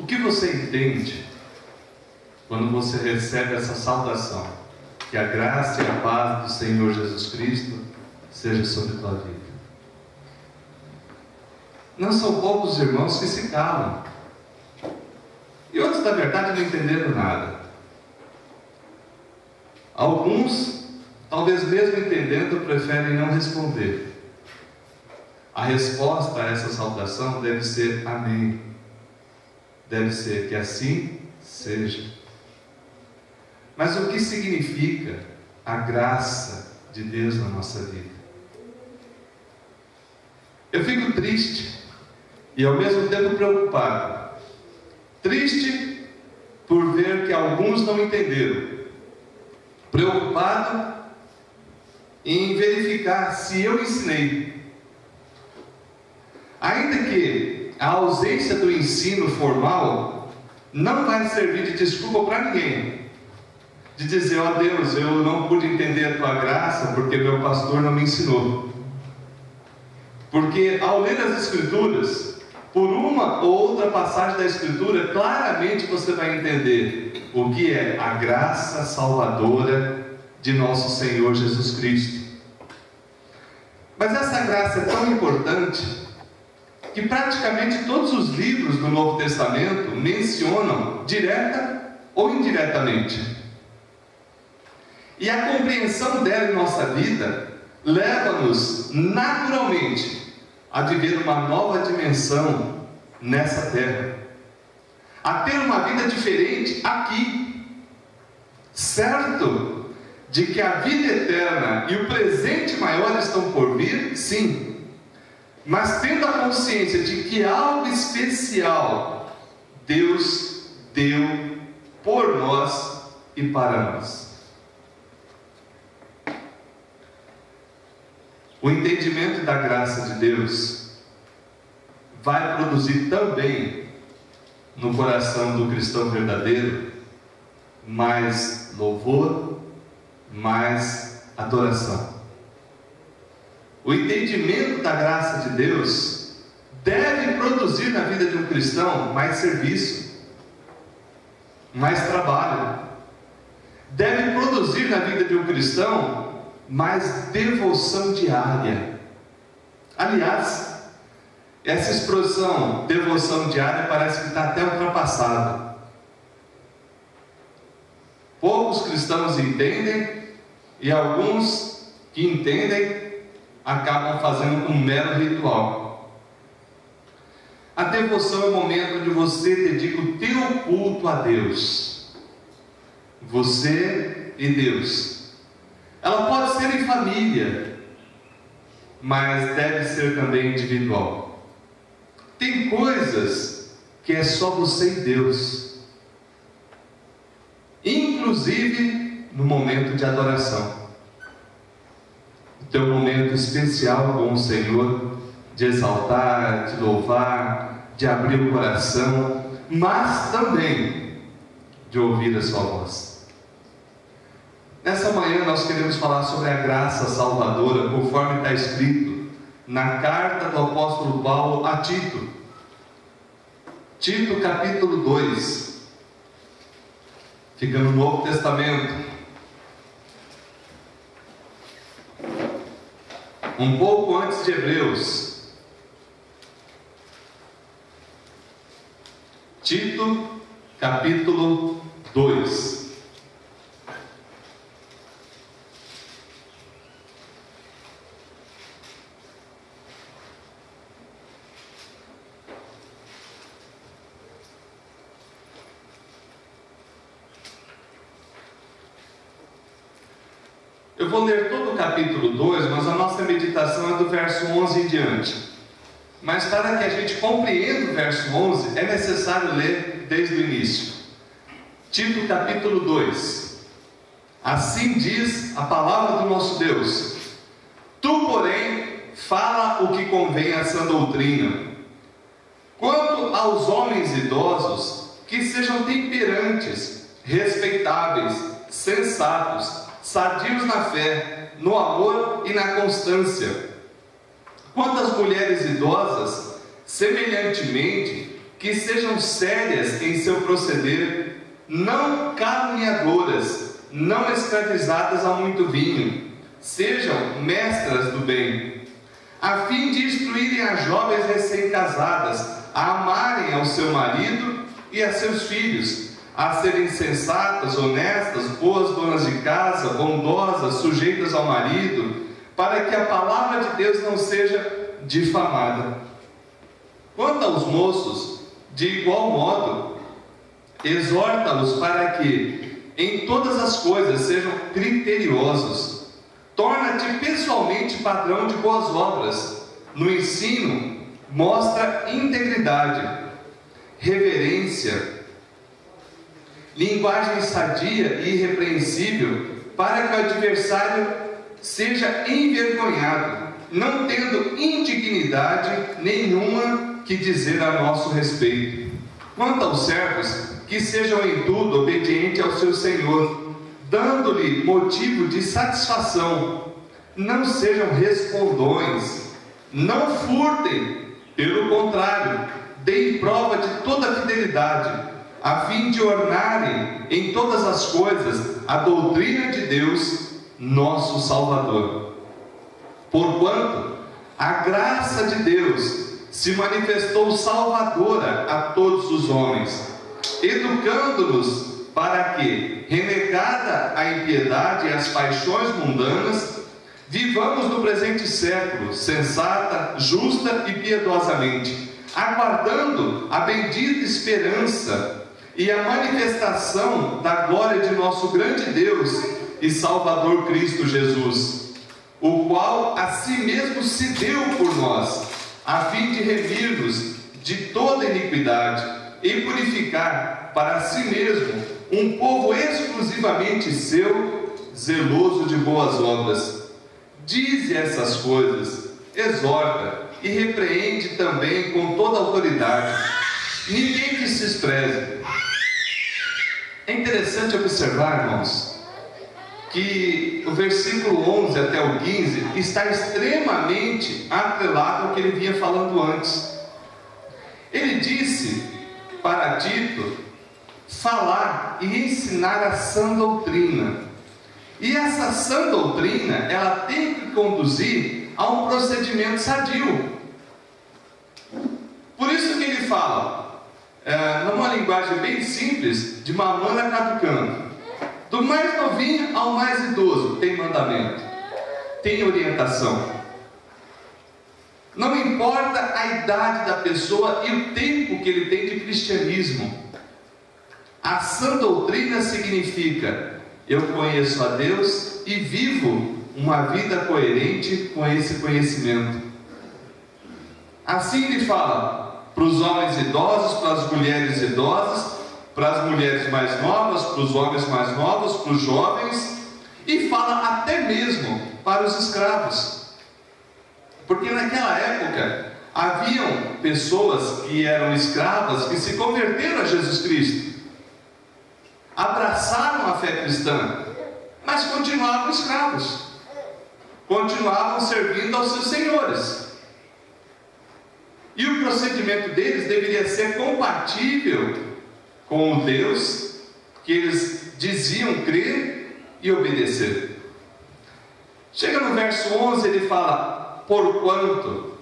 O que você entende quando você recebe essa saudação? Que a graça e a paz do Senhor Jesus Cristo seja sobre a tua vida. Não são poucos irmãos que se calam. E outros, na verdade, não entenderam nada. Alguns, talvez mesmo entendendo, preferem não responder. A resposta a essa saudação deve ser amém. Deve ser que assim seja. Mas o que significa a graça de Deus na nossa vida? Eu fico triste e ao mesmo tempo preocupado. Triste por ver que alguns não entenderam. Preocupado em verificar se eu ensinei. Ainda que a ausência do ensino formal não vai servir de desculpa para ninguém. De dizer, ó Deus, eu não pude entender a tua graça porque meu pastor não me ensinou. Porque ao ler as Escrituras, por uma ou outra passagem da Escritura, claramente você vai entender o que é a graça salvadora de nosso Senhor Jesus Cristo. Mas essa graça é tão importante que praticamente todos os livros do Novo Testamento mencionam direta ou indiretamente. E a compreensão dela em nossa vida leva-nos naturalmente a viver uma nova dimensão nessa terra, a ter uma vida diferente aqui, certo de que a vida eterna e o presente maior estão por vir, sim, mas tendo a consciência de que algo especial Deus deu por nós e para nós. O entendimento da graça de Deus vai produzir também no coração do cristão verdadeiro mais louvor, mais adoração. O entendimento da graça de Deus deve produzir na vida de um cristão mais serviço, mais trabalho. Deve produzir na vida de um cristão mais devoção diária. Aliás, essa expressão devoção diária parece que está até ultrapassada. Poucos cristãos entendem e alguns que entendem acabam fazendo um mero ritual. A devoção é o momento onde você dedica o teu culto a Deus. Você e Deus. Ela pode ser em família, mas deve ser também individual. Tem coisas que é só você e Deus, inclusive no momento de adoração, o teu momento especial com o Senhor, de exaltar, de louvar, de abrir o coração, mas também de ouvir a sua voz. Nessa manhã nós queremos falar sobre a graça salvadora, conforme está escrito na carta do apóstolo Paulo a Tito. Tito capítulo 2, fica no Novo Testamento, um pouco antes de Hebreus. Tito capítulo 2. Eu vou ler todo o capítulo 2, mas a nossa meditação é do verso 11 em diante. Mas para que a gente compreenda o verso 11, é necessário ler desde o início. Tito capítulo 2. Assim diz a palavra do nosso Deus: Tu, porém, fala o que convém a sã doutrina. Quanto aos homens idosos, que sejam temperantes, respeitáveis, sensatos, sadios na fé, no amor e na constância. Quanto às mulheres idosas, semelhantemente, que sejam sérias em seu proceder, não caluniadoras, não escravizadas a muito vinho, sejam mestras do bem, a fim de instruírem as jovens recém-casadas a amarem ao seu marido e a seus filhos, a serem sensatas, honestas, boas donas de casa, bondosas, sujeitas ao marido, para que a palavra de Deus não seja difamada. Quanto aos moços, de igual modo, exorta-os para que, em todas as coisas, sejam criteriosos. Torna-te pessoalmente padrão de boas obras. No ensino, mostra integridade, reverência, linguagem sadia e irrepreensível, para que o adversário seja envergonhado, não tendo indignidade nenhuma que dizer a nosso respeito. Quanto aos servos, que sejam em tudo obedientes ao seu Senhor, dando-lhe motivo de satisfação. Não sejam respondões, não furtem, pelo contrário, deem prova de toda fidelidade, a fim de ornarem em todas as coisas a doutrina de Deus, nosso Salvador. Porquanto a graça de Deus se manifestou salvadora a todos os homens, educando-nos para que, renegada a impiedade e as paixões mundanas, vivamos no presente século sensata, justa e piedosamente, aguardando a bendita esperança e a manifestação da glória de nosso grande Deus e Salvador Cristo Jesus, o qual a si mesmo se deu por nós, a fim de remir-nos de toda iniquidade e purificar para si mesmo um povo exclusivamente seu, zeloso de boas obras. Dize essas coisas, exorta e repreende também com toda autoridade. Ninguém que se despreze. É interessante observar, irmãos, que o versículo 11 até o 15 está extremamente atrelado ao que ele vinha falando antes. Ele disse para Tito falar e ensinar a sã doutrina. E essa sã doutrina, ela tem que conduzir a um procedimento sadio. Por isso que ele fala, numa linguagem bem simples, de mamana caducando. Do mais novinho ao mais idoso, tem mandamento, tem orientação. Não importa a idade da pessoa e o tempo que ele tem de cristianismo. A sã doutrina significa: eu conheço a Deus e vivo uma vida coerente com esse conhecimento. Assim ele fala para os homens idosos, para as mulheres idosas, para as mulheres mais novas, para os homens mais novos, para os jovens, e fala até mesmo para os escravos. Porque naquela época haviam pessoas que eram escravas que se converteram a Jesus Cristo, abraçaram a fé cristã, mas continuavam escravos, continuavam servindo aos seus senhores. E o procedimento deles deveria ser compatível com o Deus que eles diziam crer e obedecer. Chega no verso 11, ele fala: porquanto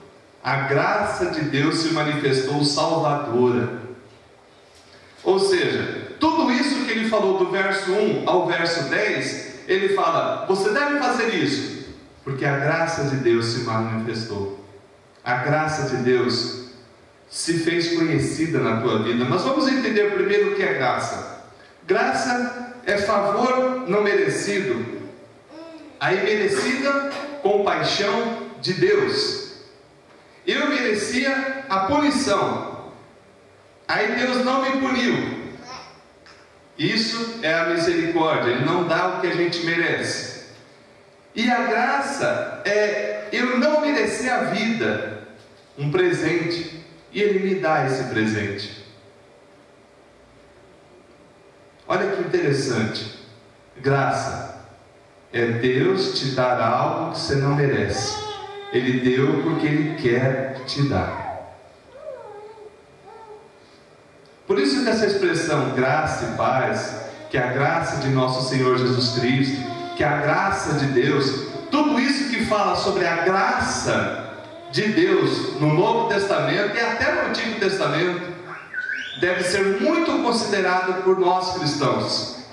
a graça de Deus se manifestou salvadora. Ou seja, tudo isso que ele falou do verso 1 ao verso 10, ele fala: você deve fazer isso, porque a graça de Deus se manifestou. A graça de Deus se fez conhecida na tua vida. Mas vamos entender primeiro o que é graça. Graça é favor não merecido, a imerecida compaixão de Deus. Eu merecia a punição, aí Deus não me puniu. Isso é a misericórdia, Ele não dá o que a gente merece. E a graça é eu não merecer a vida, um presente, e Ele me dá esse presente. Olha que interessante. Graça é Deus te dar algo que você não merece. Ele deu porque Ele quer te dar. Por isso que essa expressão graça e paz, que a graça de nosso Senhor Jesus Cristo, que a graça de Deus, tudo isso que fala sobre a graça de Deus no Novo Testamento e até no Antigo Testamento, deve ser muito considerado por nós cristãos.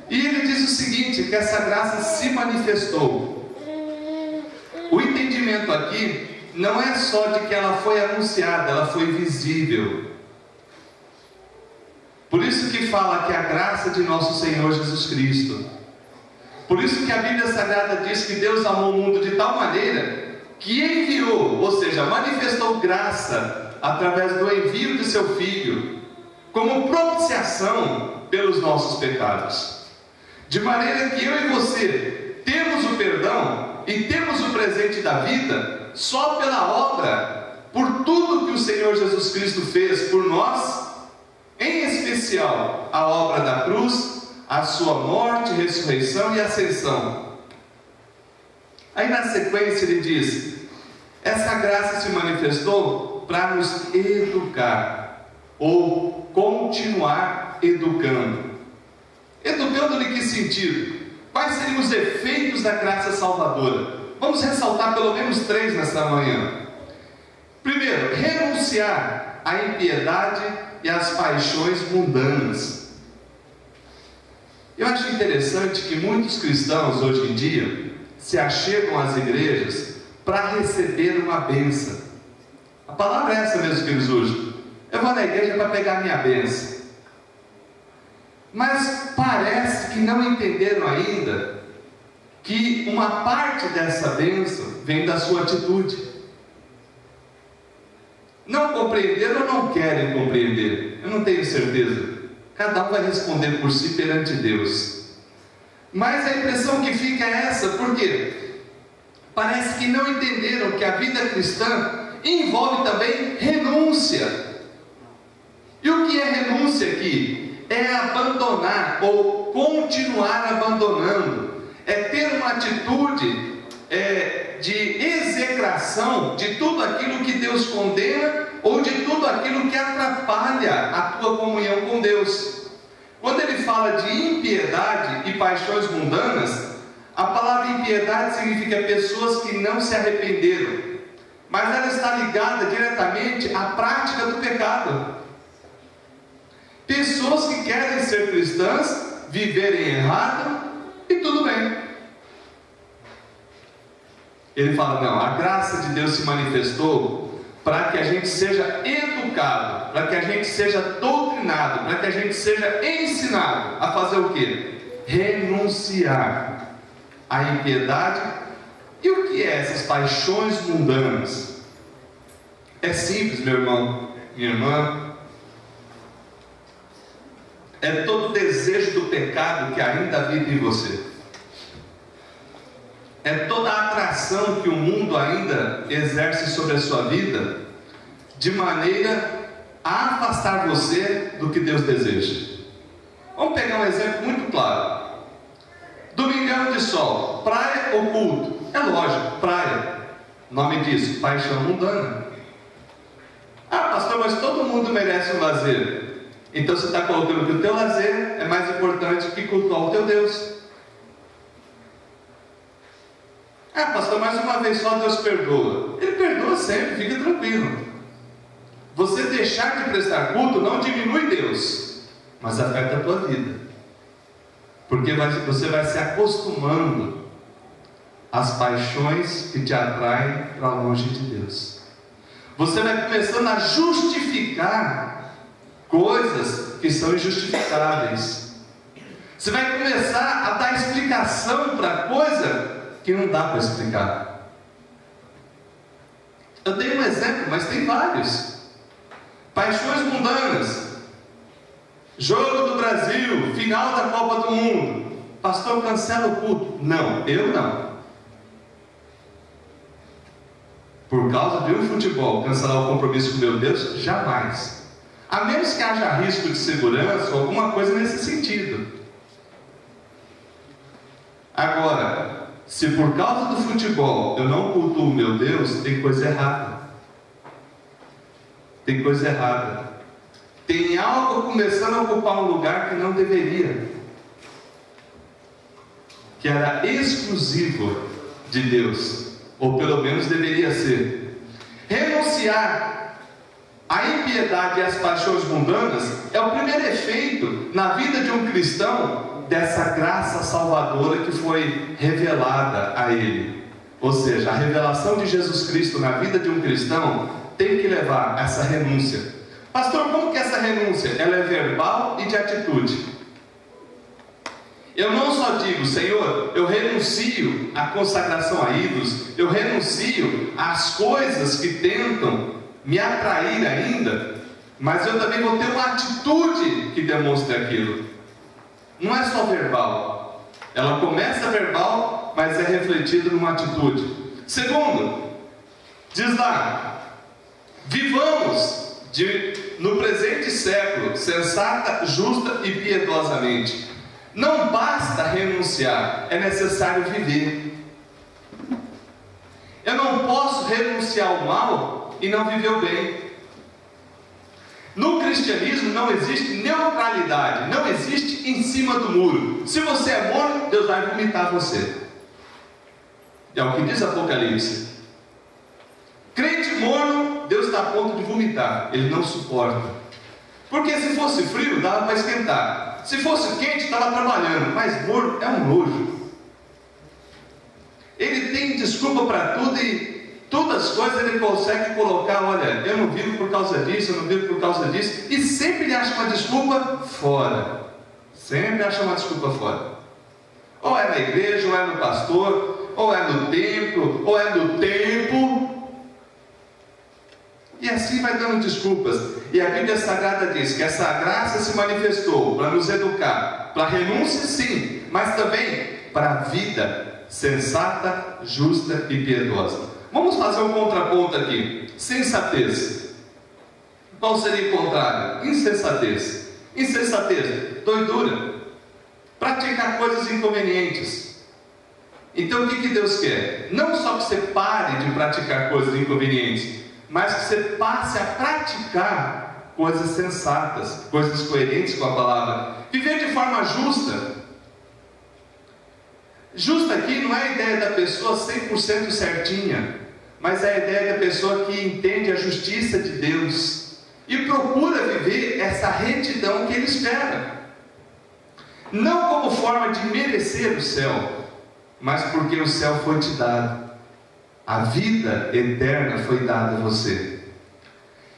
E ele diz o seguinte, que essa graça se manifestou. O entendimento aqui não é só de que ela foi anunciada, ela foi visível. Por isso que fala que a graça de nosso Senhor Jesus Cristo. Por isso que a Bíblia Sagrada diz que Deus amou o mundo de tal maneira que enviou, ou seja, manifestou graça através do envio de seu Filho, como propiciação pelos nossos pecados. De maneira que eu e você temos o perdão e temos o presente da vida só pela obra, por tudo que o Senhor Jesus Cristo fez por nós, em especial a obra da cruz, a sua morte, ressurreição e ascensão. Aí na sequência ele diz: essa graça se manifestou para nos educar, ou continuar educando. Educando em que sentido? Quais seriam os efeitos da graça salvadora? Vamos ressaltar pelo menos 3 nessa manhã. Primeiro, renunciar à impiedade e às paixões mundanas. Eu acho interessante que muitos cristãos hoje em dia se achegam às igrejas para receber uma bênção. A palavra é essa mesmo que eles usam. Eu vou na igreja para pegar minha bênção. Mas parece que não entenderam ainda que uma parte dessa bênção vem da sua atitude. Não compreenderam ou não querem compreender? Eu não tenho certeza. Cada um vai responder por si perante Deus. Mas a impressão que fica é essa, porque parece que não entenderam que a vida cristã envolve também renúncia. E o que é renúncia aqui? É abandonar ou continuar abandonando. É ter uma atitude de execração de tudo aquilo que Deus condena ou de tudo aquilo que atrapalha a tua comunhão com Deus. Quando ele fala de impiedade e paixões mundanas, a palavra impiedade significa pessoas que não se arrependeram, mas ela está ligada diretamente à prática do pecado. Pessoas que querem ser cristãs, viverem errado e tudo bem. Ele fala, não, a graça de Deus se manifestou para que a gente seja educado, para que a gente seja doutrinado, para que a gente seja ensinado a fazer o quê? Renunciar à impiedade. E o que é essas paixões mundanas? É simples, meu irmão, minha irmã. É todo o desejo do pecado que ainda habita em você. É toda a atração que o mundo ainda exerce sobre a sua vida, de maneira a afastar você do que Deus deseja. Vamos pegar um exemplo muito claro. Domingão de sol, praia ou culto? É lógico, praia. O nome disso, paixão mundana. Ah, pastor, mas todo mundo merece um lazer. Então você está colocando que o teu lazer é mais importante que cultuar o teu Deus. Ah, pastor, mais uma vez só Deus perdoa. Ele perdoa sempre, fica tranquilo. Você deixar de prestar culto não diminui Deus, mas afeta a tua vida. Porque você vai se acostumando às paixões que te atraem para longe de Deus. Você vai começando a justificar coisas que são injustificáveis. Você vai começar a dar explicação para coisa que não dá para explicar. Eu dei um exemplo, mas tem vários. Paixões mundanas. Jogo do Brasil, final da Copa do Mundo. Pastor, cancela o culto. Não, eu não. Por causa de um futebol, cancelar o compromisso com meu Deus? Jamais. A menos que haja risco de segurança ou alguma coisa nesse sentido. Agora, se por causa do futebol eu não cultuo o meu Deus, tem coisa errada. Tem coisa errada. tem algo começando a ocupar um lugar que não deveria, que era exclusivo de Deus, ou pelo menos deveria ser. Renunciar à impiedade e às paixões mundanas é o primeiro efeito na vida de um cristão dessa graça salvadora que foi revelada a ele. Ou seja, a revelação de Jesus Cristo na vida de um cristão tem que levar a essa renúncia. Pastor, como que essa renúncia? Ela é verbal e de atitude. Eu não só digo, Senhor, eu renuncio à consagração a ídolos, eu renuncio às coisas que tentam me atrair ainda, mas eu também vou ter uma atitude que demonstre aquilo. Não é só verbal. Ela começa verbal, mas é refletida numa atitude. Segundo, diz lá, vivamos no presente século, sensata, justa e piedosamente. Não basta renunciar, é necessário viver. Eu não posso renunciar ao mal e não viver o bem. No cristianismo não existe neutralidade, não existe em cima do muro. Se você é morno, Deus vai vomitar você. É o que diz Apocalipse. Crente morno, Deus está a ponto de vomitar, ele não suporta. Porque se fosse frio, dava para esquentar. Se fosse quente, estava trabalhando, mas morno é um nojo. Ele tem desculpa para tudo e todas as coisas ele consegue colocar, olha, eu não vivo por causa disso, eu não vivo por causa disso, e sempre ele acha uma desculpa fora. Sempre acha uma desculpa fora. Ou é na igreja, ou é no pastor, ou é no templo, ou é no tempo. E assim vai dando desculpas. E a Bíblia Sagrada diz que essa graça se manifestou para nos educar, para renúncia sim, mas também para a vida sensata, justa e piedosa. Vamos fazer um contraponto aqui. Sensatez. Qual seria o contrário? Insensatez. Insensatez, doidura. Praticar coisas inconvenientes. Então o que Deus quer? Não só que você pare de praticar coisas inconvenientes, mas que você passe a praticar coisas sensatas, coisas coerentes com a palavra. Viver de forma justa. Justa aqui não é a ideia da pessoa 100% certinha, mas é a ideia da pessoa que entende a justiça de Deus e procura viver essa retidão que Ele espera. Não como forma de merecer o céu, mas porque o céu foi te dado. A vida eterna foi dada a você.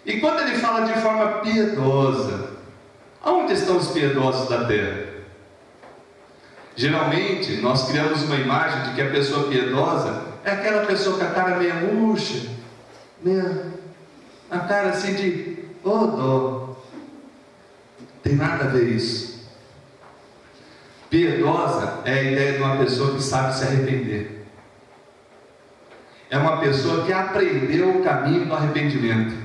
E quando ele fala de forma piedosa, aonde estão os piedosos da terra? Geralmente nós criamos uma imagem de que a pessoa piedosa é aquela pessoa com a cara meio murcha, a cara assim de dó. Tem nada a ver isso. Piedosa é a ideia de uma pessoa que sabe se arrepender. É uma pessoa que aprendeu o caminho do arrependimento,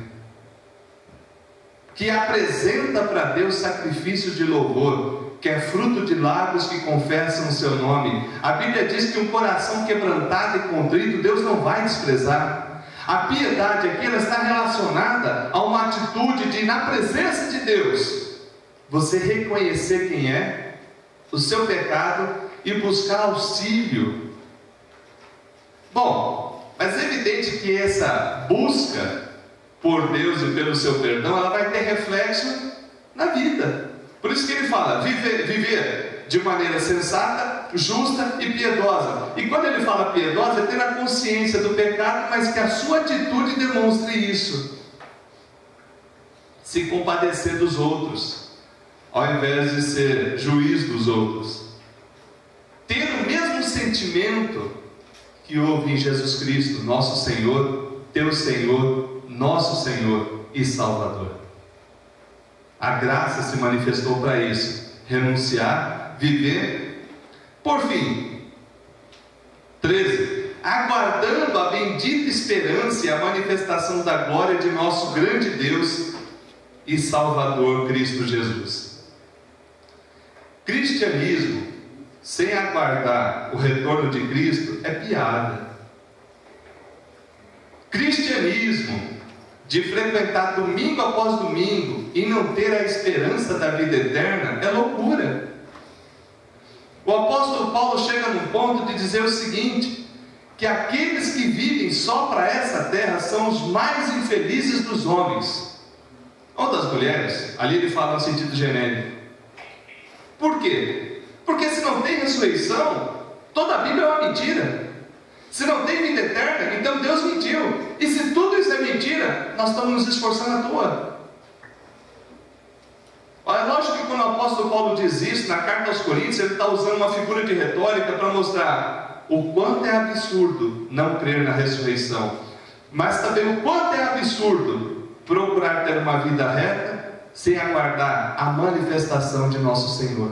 que apresenta para Deus sacrifício de louvor, que é fruto de lábios que confessam o seu nome. A Bíblia diz que um coração quebrantado e contrito Deus não vai desprezar. A piedade aqui ela está relacionada a uma atitude de, na presença de Deus, você reconhecer quem é, o seu pecado e buscar auxílio. Bom, mas é evidente que essa busca por Deus e pelo seu perdão, ela vai ter reflexo na vida. Por isso que ele fala, viver de maneira sensata, justa e piedosa. E quando ele fala piedosa, é ter a consciência do pecado, mas que a sua atitude demonstre isso. Se compadecer dos outros, ao invés de ser juiz dos outros. Ter o mesmo sentimento que houve em Jesus Cristo, nosso Senhor, teu Senhor, nosso Senhor e Salvador. A graça se manifestou para isso. Renunciar, viver. Por fim, 13. Aguardando a bendita esperança e a manifestação da glória de nosso grande Deus e Salvador Cristo Jesus. Cristianismo sem aguardar o retorno de Cristo é piada. Cristianismo de frequentar domingo após domingo e não ter a esperança da vida eterna, é loucura. O apóstolo Paulo chega num ponto de dizer o seguinte, que aqueles que vivem só para essa terra são os mais infelizes dos homens, ou das mulheres. Ali ele fala no sentido genérico. Por quê? Porque se não tem ressurreição, toda a Bíblia é uma mentira. Se não tem vida eterna, então Deus mentiu. E se tudo isso é mentira, nós estamos nos esforçando à toa. É lógico que quando o apóstolo Paulo diz isso, na carta aos Coríntios, ele está usando uma figura de retórica para mostrar o quanto é absurdo não crer na ressurreição, mas também o quanto é absurdo procurar ter uma vida reta sem aguardar a manifestação de nosso Senhor.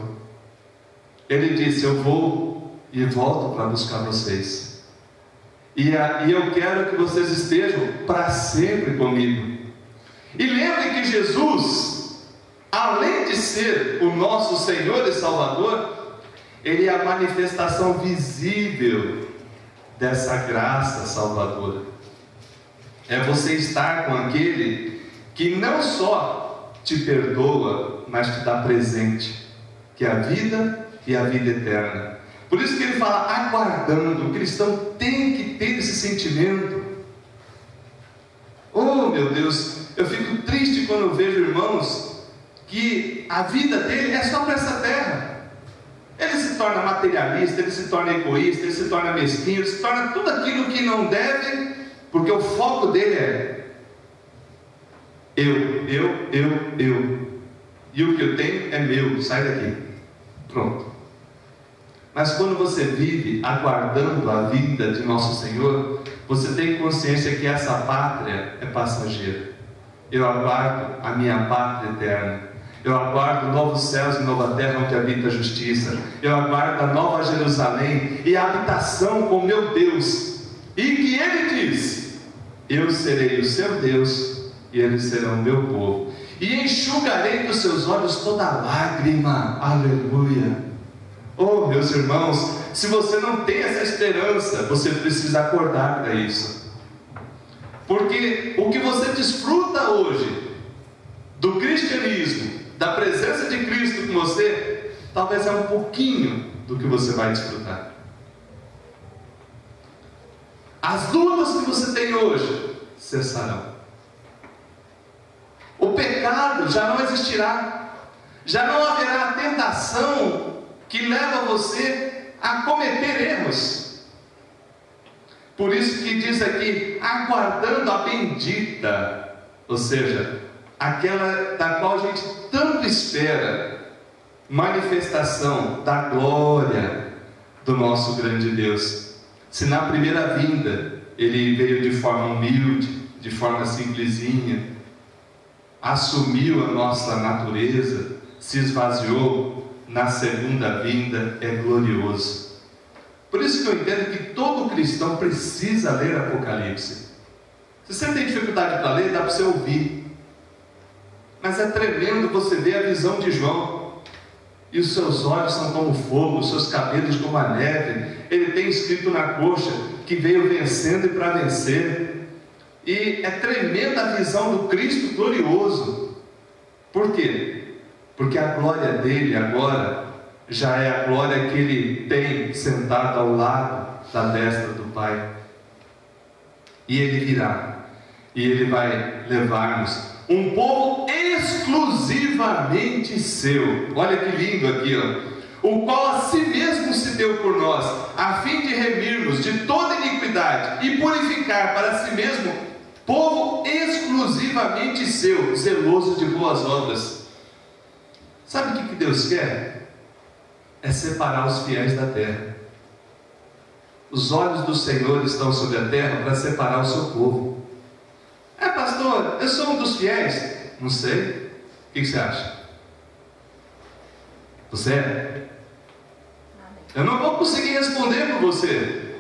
Ele disse: eu vou e volto para buscar vocês, e eu quero que vocês estejam para sempre comigo. E lembrem que Jesus, além de ser o nosso Senhor e Salvador, Ele é a manifestação visível dessa graça salvadora. É você estar com aquele que não só te perdoa, mas te dá presente, que é a vida e a vida eterna. Por isso que ele fala aguardando. O cristão tem que ter esse sentimento. Oh meu Deus, eu fico triste quando eu vejo irmãos que a vida dele é só para essa terra. Ele se torna materialista, ele se torna egoísta, ele se torna mesquinho, ele se torna tudo aquilo que não deve, porque o foco dele é eu. E o que eu tenho é meu, sai daqui. Pronto. Mas quando você vive aguardando a vinda de nosso Senhor, você tem consciência que essa pátria é passageira. Eu aguardo a minha pátria eterna. Eu aguardo novos céus e nova terra onde habita a justiça. Eu aguardo a nova Jerusalém e a habitação com meu Deus. E que Ele diz: eu serei o seu Deus e eles serão o meu povo. E enxugarei dos seus olhos toda lágrima. Aleluia. Oh, meus irmãos, se você não tem essa esperança, você precisa acordar para isso. Porque o que você desfruta hoje do cristianismo, da presença de Cristo com você, talvez é um pouquinho do que você vai desfrutar. As lutas que você tem hoje cessarão. O pecado já não existirá. Já não haverá a tentação que leva você a cometer erros. Por isso que diz aqui, aguardando a bendita, ou seja, aquela da qual a gente tanto espera, manifestação da glória do nosso grande Deus. Se na primeira vinda Ele veio de forma humilde, de forma simplesinha, assumiu a nossa natureza, se esvaziou, na segunda vinda é glorioso. Por isso que eu entendo que todo cristão precisa ler Apocalipse. Se você tem dificuldade para ler, dá para você ouvir. Mas é tremendo você ver a visão de João. E os seus olhos são como fogo, os seus cabelos como a neve. Ele tem escrito na coxa que veio vencendo e para vencer. E é tremenda a visão do Cristo glorioso. Por quê? Porque a glória dele agora já é a glória que ele tem sentado ao lado da destra do Pai. E ele virá, e ele vai levar-nos um povo exclusivamente seu. Olha que lindo aqui, ó. O qual a si mesmo se deu por nós, a fim de remir-nos de toda iniquidade e purificar para si mesmo povo exclusivamente seu, zeloso de boas obras. Sabe o que Deus quer? É separar os fiéis da terra. Os olhos do Senhor estão sobre a terra para separar o seu povo. Pastor, eu sou um dos fiéis. Não sei. O que você acha? Você é? Eu não vou conseguir responder por você.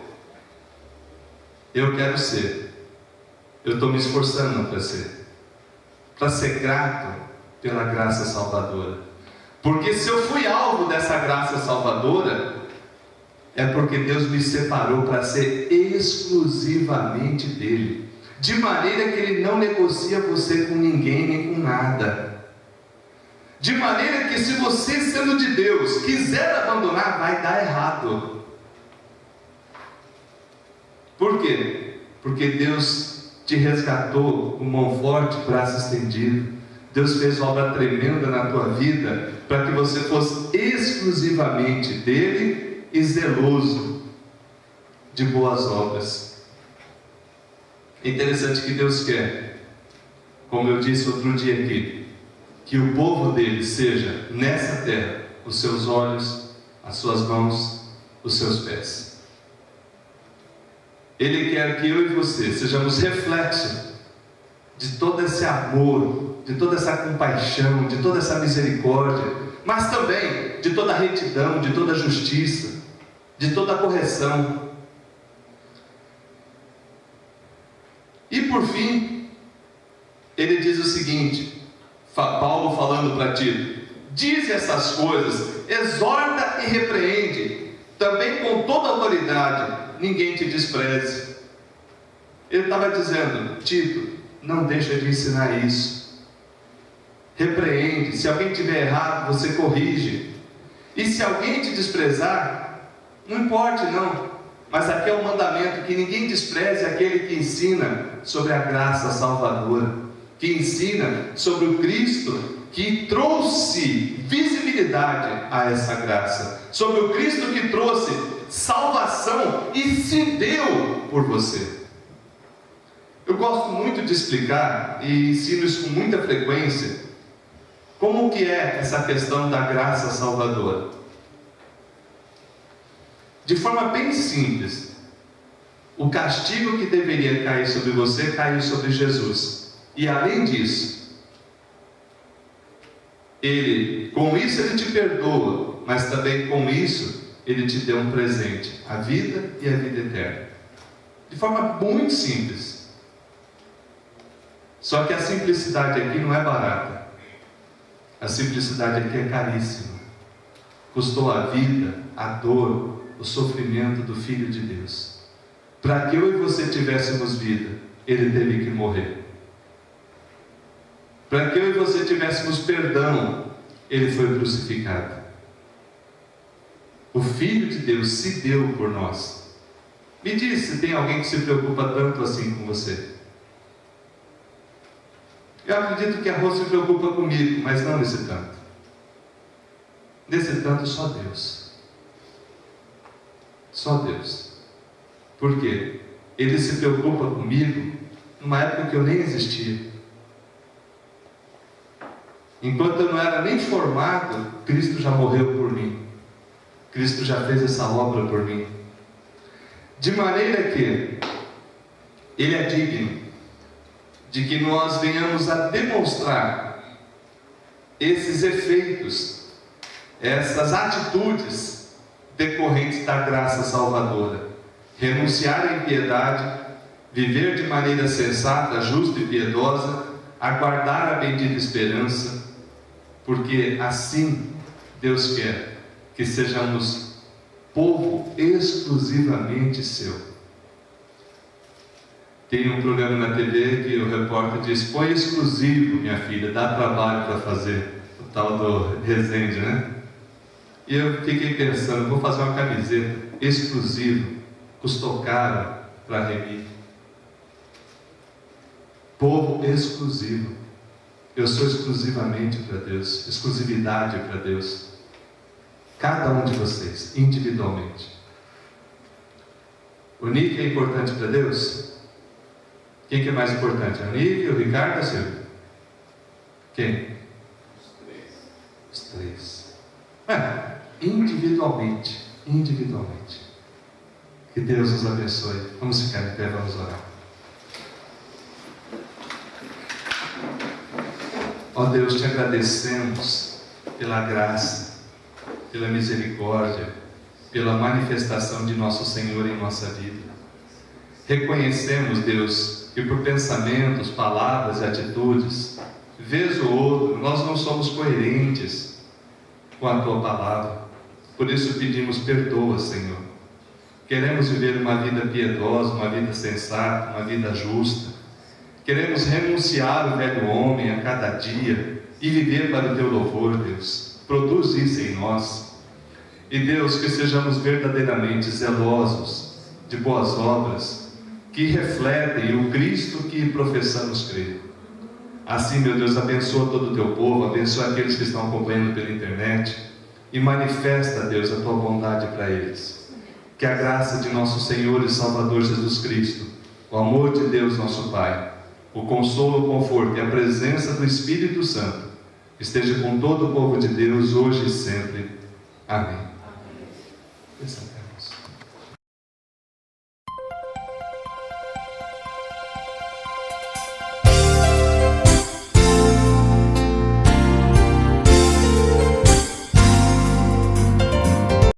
Eu quero ser. Eu estou me esforçando para ser grato pela graça salvadora. Porque se eu fui alvo dessa graça salvadora, é porque Deus me separou para ser exclusivamente dele. de maneira que Ele não negocia você com ninguém nem com nada. De maneira que se você, sendo de Deus, quiser abandonar, vai dar errado. Por quê? Porque Deus te resgatou com mão forte, braço estendido. Deus fez obra tremenda na tua vida, para que você fosse exclusivamente dele e zeloso de boas obras. É interessante que Deus quer, como eu disse outro dia aqui, que o povo dele seja, nessa terra, os seus olhos, as suas mãos, os seus pés. Ele quer que eu e você sejamos reflexo de todo esse amor, de toda essa compaixão, de toda essa misericórdia, mas também de toda a retidão, de toda a justiça, de toda a correção. E por fim, ele diz o seguinte, Paulo falando para Tito: diz essas coisas, exorta e repreende, também com toda autoridade, ninguém te despreze. Ele estava dizendo: Tito, não deixa de ensinar isso, repreende, se alguém tiver errado, você corrige, e se alguém te desprezar, não importe não, mas aqui é um mandamento, que ninguém despreze aquele que ensina sobre a graça salvadora, que ensina sobre o Cristo que trouxe visibilidade a essa graça, sobre o Cristo que trouxe salvação e se deu por você. Eu gosto muito de explicar, e ensino isso com muita frequência, como que é essa questão da graça salvadora. De forma bem simples, o castigo que deveria cair sobre você, caiu sobre Jesus. E além disso, com isso Ele te perdoa, mas também com isso Ele te deu um presente, a vida e a vida eterna. De forma muito simples. Só que a simplicidade aqui não é barata. A simplicidade aqui é caríssima. Custou a vida, a dor, o sofrimento do Filho de Deus. Para que eu e você tivéssemos vida, Ele teve que morrer. Para que eu e você tivéssemos perdão, Ele foi crucificado. O Filho de Deus se deu por nós. Me diz se tem alguém que se preocupa tanto assim com você. Eu acredito que a Rô se preocupa comigo, mas não nesse tanto. Nesse tanto só Deus. Só Deus. Por quê? Ele se preocupa comigo numa época que eu nem existia. Enquanto eu não era nem formado, Cristo já morreu por mim. Cristo já fez essa obra por mim. De maneira que Ele é digno de que nós venhamos a demonstrar esses efeitos, essas atitudes decorrentes da graça salvadora. Renunciar à impiedade, viver de maneira sensata, justa e piedosa, aguardar a bendita esperança, porque assim Deus quer que sejamos povo exclusivamente seu. Tem um programa na TV que o repórter diz: põe exclusivo, minha filha, dá trabalho para fazer, o tal do Resende, né? E eu fiquei pensando, vou fazer uma camiseta exclusivo, custou caro para remir. Povo exclusivo. Eu sou exclusivamente para Deus, exclusividade para Deus. Cada um de vocês, individualmente. O Nick é importante para Deus? Quem que é mais importante? O Nick, o Ricardo ou a Silvia? Quem? Os três. Individualmente. Individualmente. Que Deus nos abençoe. Vamos ficar em pé, vamos orar. Ó Deus, te agradecemos pela graça, pela misericórdia, pela manifestação de nosso Senhor em nossa vida. Reconhecemos, Deus, que por pensamentos, palavras e atitudes, vez ou outra, nós não somos coerentes com a Tua palavra. Por isso pedimos, perdoa, Senhor. Queremos viver uma vida piedosa, uma vida sensata, uma vida justa, Queremos renunciar o velho homem a cada dia e viver para o teu louvor, Deus. Produz isso em nós. E Deus, que sejamos verdadeiramente zelosos de boas obras que refletem o Cristo que professamos crer. Assim, meu Deus, abençoa todo o teu povo, abençoa aqueles que estão acompanhando pela internet e manifesta, Deus, a tua bondade para eles. Que a graça de nosso Senhor e Salvador Jesus Cristo, o amor de Deus nosso Pai, o consolo, o conforto e a presença do Espírito Santo esteja com todo o povo de Deus, hoje e sempre. Amém.